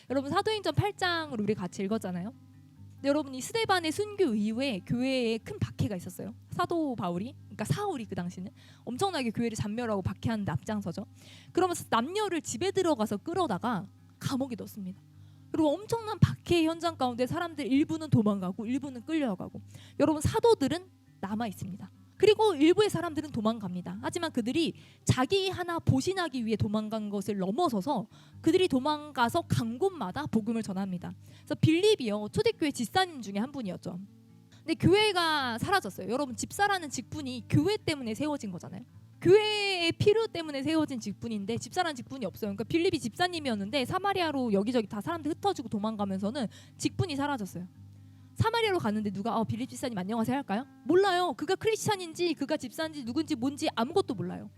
여러분 사도행전 8장을 우리 같이 읽었잖아요. 근데 여러분 이 스데반의 순교 이후에 교회에 큰 박해가 있었어요. 사도 바울이, 그러니까 사울이 그 당시는 엄청나게 교회를 잔멸하고 박해하는데 앞장서죠. 그러면서 남녀를 집에 들어가서 끌어다가 감옥에 넣습니다. 그리고 엄청난 박해 현장 가운데 사람들 일부는 도망가고 일부는 끌려가고, 여러분 사도들은 남아 있습니다. 그리고 일부의 사람들은 도망갑니다. 하지만 그들이 자기 하나 보신하기 위해 도망간 것을 넘어서서 그들이 도망가서 간 곳마다 복음을 전합니다. 그래서 빌립이요, 초대교회 집사님 중에 한 분이었죠. 근데 교회가 사라졌어요. 여러분 집사라는 직분이 교회 때문에 세워진 거잖아요. 교회의 필요 때문에 세워진 직분인데 집사라는 직분이 없어요. 그러니까 빌립이 집사님이었는데 사마리아로 여기저기 다 사람들 흩어지고 도망가면서는 직분이 사라졌어요. 사마리아로 갔는데 누가 빌립 집사님 안녕하세요 할까요? 몰라요. 그가 크리스찬인지 그가 집사인지 누군지 뭔지 아무것도 몰라요.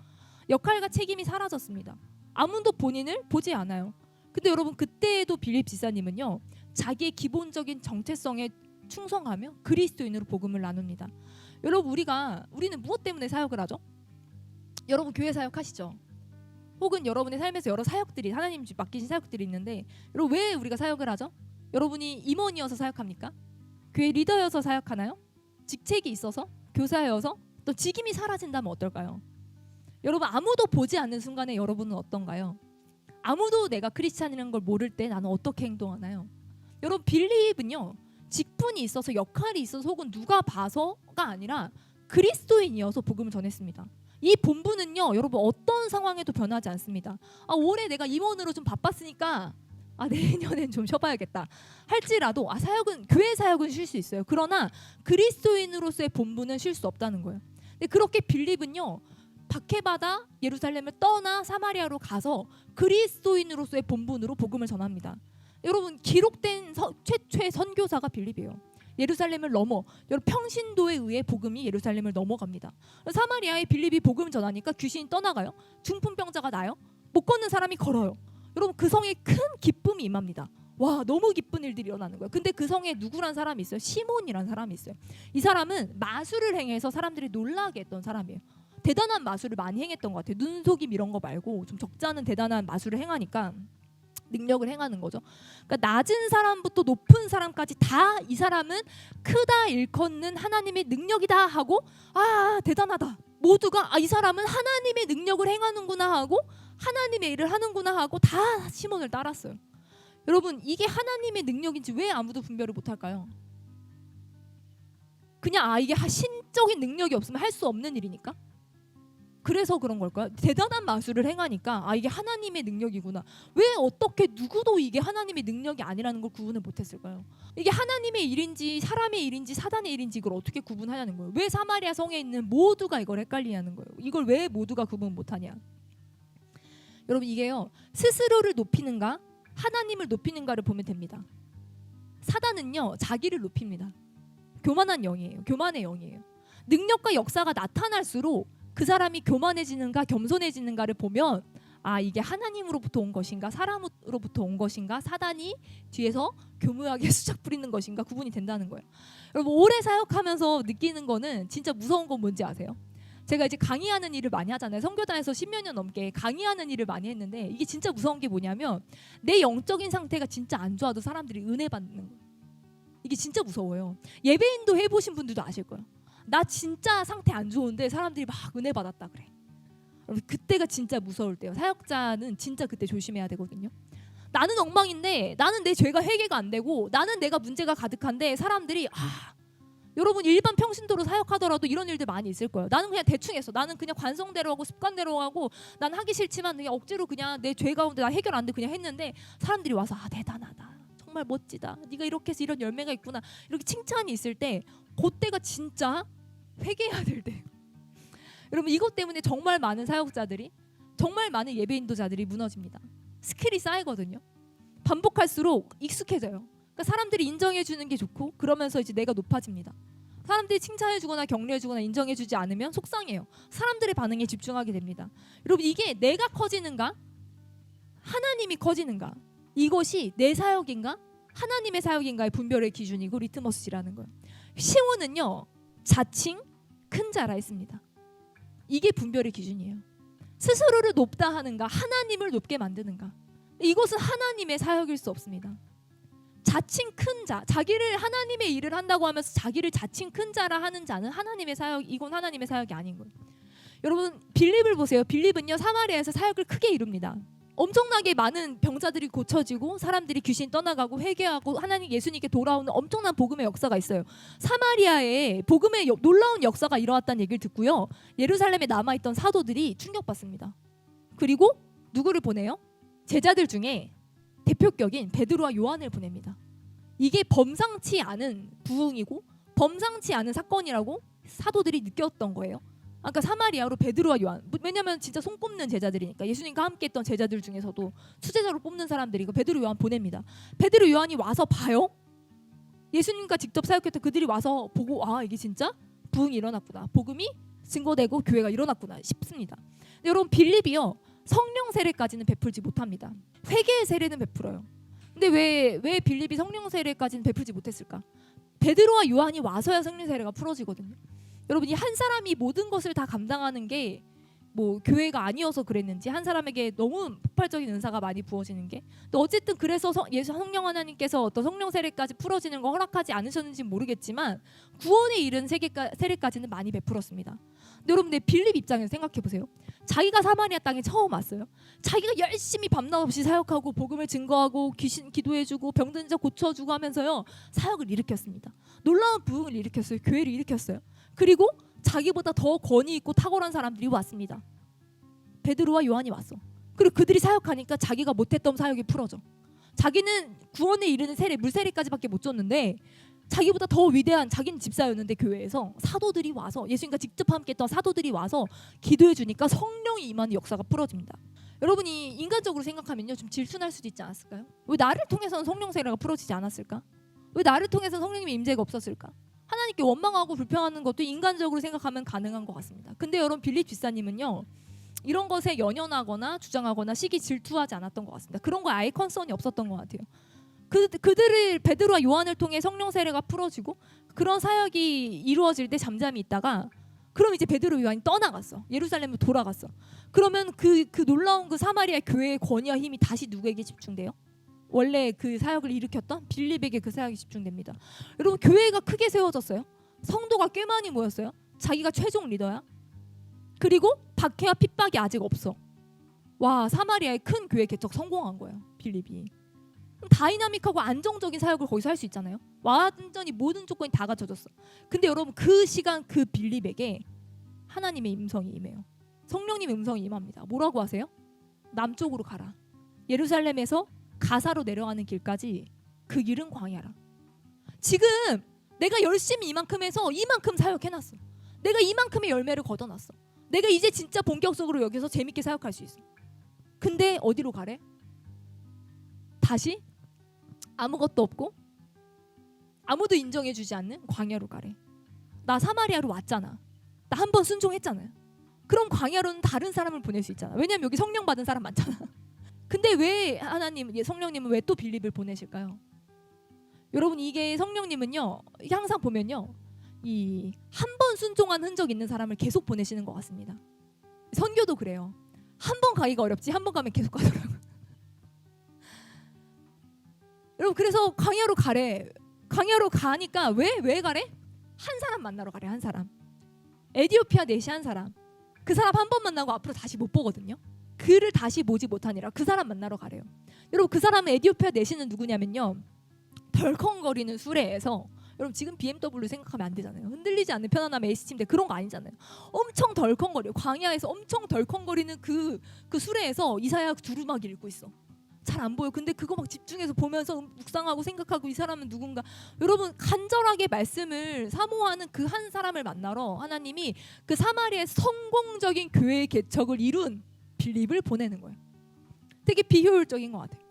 역할과 책임이 사라졌습니다. 아무도 본인을 보지 않아요. 근데 여러분 그때에도 빌립 집사님은요, 자기의 기본적인 정체성에 충성하며 그리스도인으로 복음을 나눕니다. 여러분 우리는 무엇 때문에 사역을 하죠? 여러분 교회 사역하시죠? 혹은 여러분의 삶에서 여러 사역들이, 하나님 맡기신 사역들이 있는데, 여러분 왜 우리가 사역을 하죠? 여러분이 임원이어서 사역합니까? 교회 리더여서 사역하나요? 직책이 있어서? 교사여서? 또 직임이 사라진다면 어떨까요? 여러분 아무도 보지 않는 순간에 여러분은 어떤가요? 아무도 내가 크리스찬이라는 걸 모를 때 나는 어떻게 행동하나요? 여러분 빌립은요, 직분이 있어서 역할이 있어서 혹은 누가 봐서가 아니라 그리스도인이어서 복음을 전했습니다. 이 본분은요 여러분 어떤 상황에도 변하지 않습니다. 올해 내가 임원으로 좀 바빴으니까 내년엔 좀 쉬어봐야겠다 할지라도 사역은, 교회 사역은 쉴 수 있어요. 그러나 그리스도인으로서의 본분은 쉴 수 없다는 거예요. 근데 그렇게 빌립은요 박해받아 예루살렘을 떠나 사마리아로 가서 그리스도인으로서의 본분으로 복음을 전합니다. 여러분 기록된 최초의 선교사가 빌립이에요. 예루살렘을 넘어, 여러분 평신도에 의해 복음이 예루살렘을 넘어갑니다. 사마리아에 빌립이 복음을 전하니까 귀신이 떠나가요. 중풍병자가 나요. 못 걷는 사람이 걸어요. 여러분 그 성에 큰 기쁨이 임합니다. 와, 너무 기쁜 일들이 일어나는 거예요. 근데 그 성에 누구란 사람이 있어요? 시몬이란 사람이 있어요. 이 사람은 마술을 행해서 사람들이 놀라게 했던 사람이에요. 대단한 마술을 많이 행했던 것 같아요. 눈속임 이런 거 말고 좀 적지 않은 대단한 마술을 행하니까 능력을 행하는 거죠. 그러니까 낮은 사람부터 높은 사람까지 다 이 사람은 크다 일컫는 하나님의 능력이다 하고, 대단하다, 모두가 이 사람은 하나님의 능력을 행하는구나 하고 하나님의 일을 하는구나 하고 다 시몬을 따랐어요. 여러분 이게 하나님의 능력인지 왜 아무도 분별을 못할까요? 그냥 이게 신적인 능력이 없으면 할 수 없는 일이니까? 그래서 그런 걸까요? 대단한 마술을 행하니까 이게 하나님의 능력이구나. 왜 어떻게 누구도 이게 하나님의 능력이 아니라는 걸 구분을 못했을까요? 이게 하나님의 일인지 사람의 일인지 사단의 일인지 이걸 어떻게 구분하냐는 거예요. 왜 사마리아 성에 있는 모두가 이걸 헷갈리냐는 거예요. 이걸 왜 모두가 구분 못하냐. 여러분 이게요 스스로를 높이는가 하나님을 높이는가를 보면 됩니다. 사단은요 자기를 높입니다. 교만한 영이에요. 교만의 영이에요. 능력과 역사가 나타날수록 그 사람이 교만해지는가 겸손해지는가를 보면 이게 하나님으로부터 온 것인가 사람으로부터 온 것인가 사단이 뒤에서 교묘하게 수작 부리는 것인가 구분이 된다는 거예요. 여러분 오래 사역하면서 느끼는 거는 진짜 무서운 건 뭔지 아세요? 제가 이제 강의하는 일을 많이 하잖아요. 선교단에서 10몇 년 넘게 강의하는 일을 많이 했는데 이게 진짜 무서운 게 뭐냐면 내 영적인 상태가 진짜 안 좋아도 사람들이 은혜 받는 거예요. 이게 진짜 무서워요. 예배인도 해보신 분들도 아실 거예요. 나 진짜 상태 안 좋은데 사람들이 막 은혜 받았다 그래. 그때가 진짜 무서울 때요. 사역자는 진짜 그때 조심해야 되거든요. 나는 엉망인데, 나는 내 죄가 회개가 안 되고, 나는 내가 문제가 가득한데 사람들이 여러분 일반 평신도로 사역하더라도 이런 일들 많이 있을 거예요. 나는 그냥 대충 했어. 나는 그냥 관성대로 하고 습관대로 하고 난 하기 싫지만 그냥 억지로 그냥 내 죄 가운데 나 해결 안 돼 그냥 했는데 사람들이 와서 대단하다, 정말 멋지다, 네가 이렇게 해서 이런 열매가 있구나 이렇게 칭찬이 있을 때 그때가 진짜 회개해야 될 때. 여러분 이것 때문에 정말 많은 사역자들이, 정말 많은 예배인도자들이 무너집니다. 스킬이 쌓이거든요. 반복할수록 익숙해져요. 그러니까 사람들이 인정해주는 게 좋고 그러면서 이제 내가 높아집니다. 사람들이 칭찬해주거나 격려해주거나 인정해주지 않으면 속상해요. 사람들의 반응에 집중하게 됩니다. 여러분 이게 내가 커지는가 하나님이 커지는가, 이것이 내 사역인가 하나님의 사역인가의 분별의 기준이고 리트머스지라는 거예요. 시온은요 자칭 큰 자라 했습니다. 이게 분별의 기준이에요. 스스로를 높다 하는가 하나님을 높게 만드는가. 이것은 하나님의 사역일 수 없습니다. 자칭 큰 자, 자기를 하나님의 일을 한다고 하면서 자기를 자칭 큰 자라 하는 자는 하나님의 사역, 이건 하나님의 사역이 아닌 거예요. 여러분 빌립을 보세요. 빌립은요 사마리아에서 사역을 크게 이룹니다. 엄청나게 많은 병자들이 고쳐지고 사람들이 귀신 떠나가고 회개하고 하나님 예수님께 돌아오는 엄청난 복음의 역사가 있어요. 사마리아에 복음의 놀라운 역사가 일어났다는 얘기를 듣고요. 예루살렘에 남아있던 사도들이 충격받습니다. 그리고 누구를 보내요? 제자들 중에 대표격인 베드로와 요한을 보냅니다. 이게 범상치 않은 부흥이고 범상치 않은 사건이라고 사도들이 느꼈던 거예요. 아까 사마리아로 베드로와 요한, 왜냐면 진짜 손꼽는 제자들이니까 예수님과 함께했던 제자들 중에서도 수제자로 뽑는 사람들이고 베드로 요한 보냅니다. 베드로 요한이 와서 봐요. 예수님과 직접 사역했던 그들이 와서 보고 아 이게 진짜 부흥이 일어났구나, 복음이 증거되고 교회가 일어났구나 싶습니다. 여러분 빌립이요 성령 세례까지는 베풀지 못합니다. 회개의 세례는 베풀어요. 근데 왜 빌립이 성령 세례까지는 베풀지 못했을까? 베드로와 요한이 와서야 성령 세례가 풀어지거든요. 여러분 이 한 사람이 모든 것을 다 감당하는 게 뭐 교회가 아니어서 그랬는지 한 사람에게 너무 폭발적인 은사가 많이 부어지는 게 또 어쨌든 그래서 예수 성령 하나님께서 어떤 성령 세례까지 풀어지는 거 허락하지 않으셨는지 모르겠지만 구원에 이른 세례까지는 많이 베풀었습니다. 근데 여러분 내 빌립 입장에서 생각해 보세요. 자기가 사마리아 땅에 처음 왔어요. 자기가 열심히 밤낮 없이 사역하고 복음을 증거하고 귀신 기도해주고 병든 자 고쳐주고 하면서요 사역을 일으켰습니다. 놀라운 부흥을 일으켰어요. 교회를 일으켰어요. 그리고 자기보다 더 권위 있고 탁월한 사람들이 왔습니다. 베드로와 요한이 왔어. 그리고 그들이 사역하니까 자기가 못했던 사역이 풀어져. 자기는 구원에 이르는 세례, 물세례까지밖에 못 줬는데 자기보다 더 위대한 자기는 집사였는데 교회에서 사도들이 와서 예수님과 직접 함께했던 사도들이 와서 기도해 주니까 성령이 임하는 역사가 풀어집니다. 여러분이 인간적으로 생각하면요 좀 질투날 수도 있지 않았을까요? 왜 나를 통해서는 성령 세례가 풀어지지 않았을까? 왜 나를 통해서 성령님의 임재가 없었을까? 하나님께 원망하고 불평하는 것도 인간적으로 생각하면 가능한 것 같습니다. 근데 여러분 빌립 집사님은요 이런 것에 연연하거나 주장하거나 시기 질투하지 않았던 것 같습니다. 그런 거에 아예 컨선이 없었던 것 같아요. 그들을 베드로와 요한을 통해 성령 세례가 풀어지고 그런 사역이 이루어질 때 잠잠히 있다가 그럼 이제 베드로 요한이 떠나갔어. 예루살렘으로 돌아갔어. 그러면 그 놀라운 그 사마리아 교회의 권위와 힘이 다시 누구에게 집중돼요? 원래 그 사역을 일으켰던 빌립에게 그 사역이 집중됩니다. 여러분 교회가 크게 세워졌어요. 성도가 꽤 많이 모였어요. 자기가 최종 리더야. 그리고 박해와 핍박이 아직 없어. 와 사마리아의 큰 교회 개척 성공한 거예요. 빌립이. 다이나믹하고 안정적인 사역을 거기서 할 수 있잖아요. 완전히 모든 조건이 다 갖춰졌어. 근데 여러분 그 시간 그 빌립에게 하나님의 음성이 임해요. 성령님의 음성이 임합니다. 뭐라고 하세요? 남쪽으로 가라. 예루살렘에서 가사로 내려가는 길까지 그 길은 광야라. 지금 내가 열심히 이만큼 해서 이만큼 사역해놨어. 내가 이만큼의 열매를 거둬놨어. 내가 이제 진짜 본격적으로 여기서 재밌게 사역할 수 있어. 근데 어디로 가래? 다시 아무것도 없고 아무도 인정해주지 않는 광야로 가래. 나 사마리아로 왔잖아. 나 한 번 순종했잖아요. 그럼 광야로는 다른 사람을 보낼 수 있잖아. 왜냐면 여기 성령 받은 사람 많잖아. 근데 왜 하나님, 성령님은 왜 또 빌립을 보내실까요? 여러분 이게 성령님은요 항상 보면요 이 한 번 순종한 흔적 있는 사람을 계속 보내시는 것 같습니다. 선교도 그래요. 한 번 가기가 어렵지 한 번 가면 계속 가더라고요. 여러분 그래서 광야로 가래. 광야로 가니까 왜 가래? 한 사람 만나러 가래. 한 사람. 에디오피아 내시 한 사람. 그 사람 한 번 만나고 앞으로 다시 못 보거든요. 그를 다시 보지 못하니라 그 사람 만나러 가래요. 여러분 그 사람은 에디오피아 내시는 누구냐면요 덜컹거리는 수레에서 여러분 지금 BMW 생각하면 안 되잖아요. 흔들리지 않는 편안함 AC 침대 그런 거 아니잖아요. 엄청 덜컹거려. 광야에서 엄청 덜컹거리는 그 수레에서 이사야 두루마기 읽고 있어. 잘 안 보여. 근데 그거 막 집중해서 보면서 묵상하고 생각하고 이 사람은 누군가. 여러분 간절하게 말씀을 사모하는 그 한 사람을 만나러 하나님이 그 사마리아의 성공적인 교회 개척을 이룬 빌립을 보내는 거예요. 되게 비효율적인 것 같아요.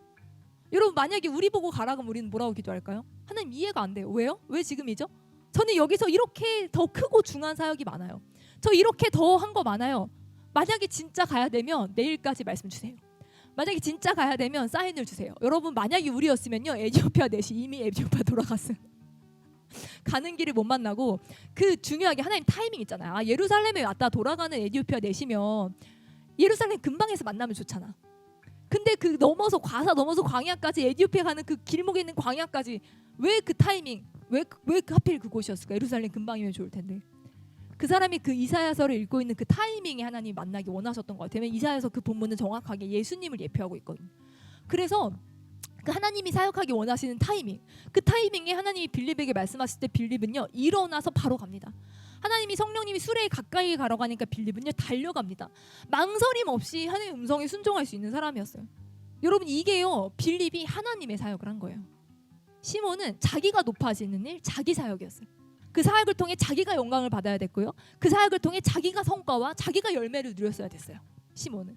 여러분 만약에 우리 보고 가라 그러면 우리는 뭐라고 기도할까요? 하나님 이해가 안 돼요. 왜요? 왜 지금이죠? 저는 여기서 이렇게 더 크고 중요한 사역이 많아요. 저 이렇게 더 한 거 많아요. 만약에 진짜 가야 되면 내일까지 말씀 주세요. 만약에 진짜 가야 되면 사인을 주세요. 여러분 만약에 우리였으면요 에디오피아 내시 이미 에디오피아 돌아갔어요. 가는 길을 못 만나고 그 중요하게 하나님 타이밍 있잖아요. 아, 예루살렘에 왔다 돌아가는 에디오피아 내시면 예루살렘 근방에서 만나면 좋잖아. 근데 그 넘어서 과사 넘어서 광야까지 에티오피아 가는 그 길목에 있는 광야까지 왜 그 타이밍 왜 하필 그곳이었을까? 예루살렘 근방이면 좋을 텐데. 그 사람이 그 이사야서를 읽고 있는 그 타이밍에 하나님 만나기 원하셨던 것 같아요. 이사야서 그 본문은 정확하게 예수님을 예표하고 있거든요. 그래서 그 하나님이 사역하기 원하시는 타이밍, 그 타이밍에 하나님이 빌립에게 말씀하실 때 빌립은요 일어나서 바로 갑니다. 하나님이 성령님이 수레에 가까이 가러 가니까 빌립은요 달려갑니다. 망설임 없이 하나님의 음성에 순종할 수 있는 사람이었어요. 여러분 이게요 빌립이 하나님의 사역을 한 거예요. 시몬은 자기가 높아지는 일, 자기 사역이었어요. 그 사역을 통해 자기가 영광을 받아야 됐고요. 그 사역을 통해 자기가 성과와 자기가 열매를 누렸어야 됐어요. 시몬은.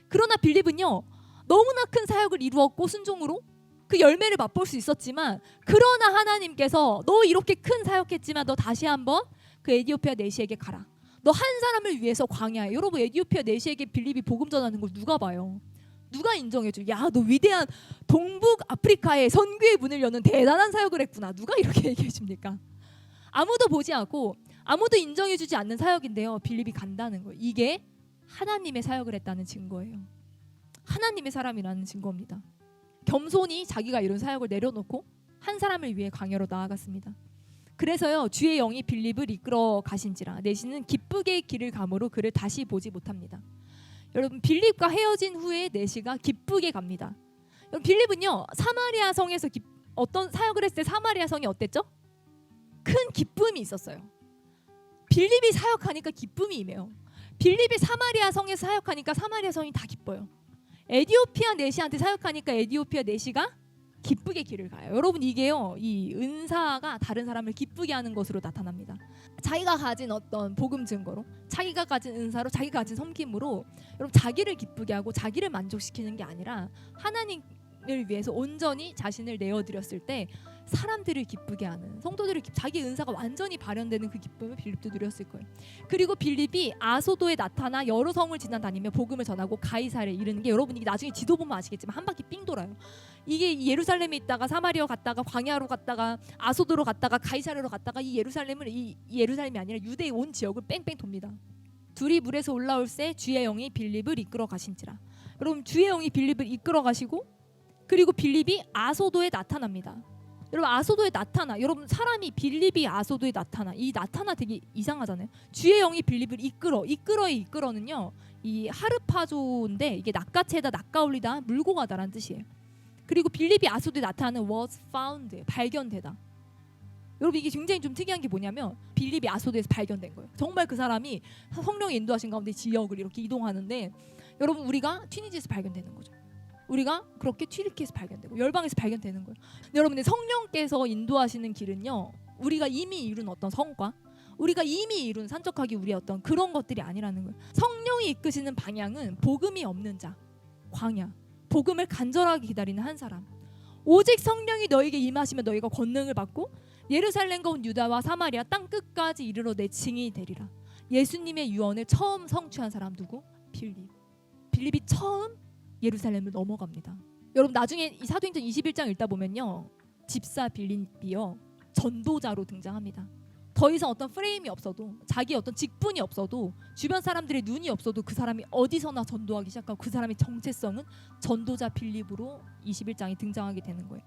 그러나 빌립은요 너무나 큰 사역을 이루었고 순종으로 그 열매를 맛볼 수 있었지만, 그러나 하나님께서 너 이렇게 큰 사역했지만 너 다시 한번 그 에티오피아 내시에게 가라. 너 한 사람을 위해서 광야에. 여러분 에티오피아 내시에게 빌립이 복음 전하는 걸 누가 봐요? 누가 인정해줘? 야, 너 위대한 동북 아프리카의 선교의 문을 여는 대단한 사역을 했구나. 누가 이렇게 얘기해 줍니까? 아무도 보지 않고 아무도 인정해주지 않는 사역인데요 빌립이 간다는 거예요. 이게 하나님의 사역을 했다는 증거예요. 하나님의 사람이라는 증거입니다. 겸손히 자기가 이룬 사역을 내려놓고 한 사람을 위해 광야로 나아갔습니다. 그래서요 주의 영이 빌립을 이끌어 가신지라 내시는 기쁘게 길을 가므로 그를 다시 보지 못합니다. 여러분 빌립과 헤어진 후에 내시가 기쁘게 갑니다. 여러분 빌립은요 사마리아 성에서 어떤 사역을 했을 때 사마리아 성이 어땠죠? 큰 기쁨이 있었어요. 빌립이 사역하니까 기쁨이 임해요. 빌립이 사마리아 성에서 사역하니까 사마리아 성이 다 기뻐요. 에티오피아 내시한테 사역하니까 에티오피아 내시가 기쁘게 길을 가요. 여러분 이게요 이 은사가 다른 사람을 기쁘게 하는 것으로 나타납니다. 자기가 가진 어떤 복음 증거로, 자기가 가진 은사로, 자기가 가진 섬김으로 여러분 자기를 기쁘게 하고 자기를 만족시키는 게 아니라 하나님을 위해서 온전히 자신을 내어드렸을 때 사람들을 기쁘게 하는, 성도들을 자기 은사가 완전히 발현되는 그 기쁨을 빌립도 누렸을 거예요. 그리고 빌립이 아소도에 나타나 여러 성을 지나다니며 복음을 전하고 가이사랴에 이르는 게, 여러분 이게 나중에 지도 보면 아시겠지만 한 바퀴 삥 돌아요. 이게 예루살렘에 있다가 사마리아 갔다가 광야로 갔다가 아소도로 갔다가 가이사랴로 갔다가 이 예루살렘을 이 예루살렘이 아니라 유대의 온 지역을 뺑뺑 돕니다. 둘이 물에서 올라올새 주의 영이 빌립을 이끌어 가신지라. 여러분 주의 영이 빌립을 이끌어 가시고 그리고 빌립이 아소도에 나타납니다. 여러분 아소도에 나타나, 여러분 사람이 빌립이 아소도에 나타나, 이 나타나 되게 이상하잖아요. 주의 영이 빌립을 이끌어의 이끌어는요 이 하르파조인데 이게 낚아채다, 낚아올리다, 물고 가다라는 뜻이에요. 그리고 빌립이 아소도에 나타나는 was found, 발견되다. 여러분 이게 굉장히 좀 특이한 게 뭐냐면 빌립이 아소도에서 발견된 거예요. 정말 그 사람이 성령의 인도하신 가운데 지역을 이렇게 이동하는데, 여러분 우리가 튀니지에서 발견되는 거죠. 우리가 그렇게 튀르키에서 발견되고 열방에서 발견되는 거예요. 여러분들 성령께서 인도하시는 길은요 우리가 이미 이룬 어떤 성과, 우리가 이미 이룬 산적하기 우리의 어떤 그런 것들이 아니라는 거예요. 성령이 이끄시는 방향은 복음이 없는 자, 광야, 복음을 간절하게 기다리는 한 사람. 오직 성령이 너에게 임하시면 너희가 권능을 받고 예루살렘과 온 유다와 사마리아 땅 끝까지 이르러 내 증인이 되리라. 예수님의 유언을 처음 성취한 사람 누구? 빌립이 처음 예루살렘을 넘어갑니다. 여러분 나중에 이 사도행전 21장 읽다 보면요 집사 빌립이요 전도자로 등장합니다. 더 이상 어떤 프레임이 없어도, 자기 어떤 직분이 없어도, 주변 사람들의 눈이 없어도 그 사람이 어디서나 전도하기 시작하고 그 사람의 정체성은 전도자 빌립으로 21장이 등장하게 되는 거예요.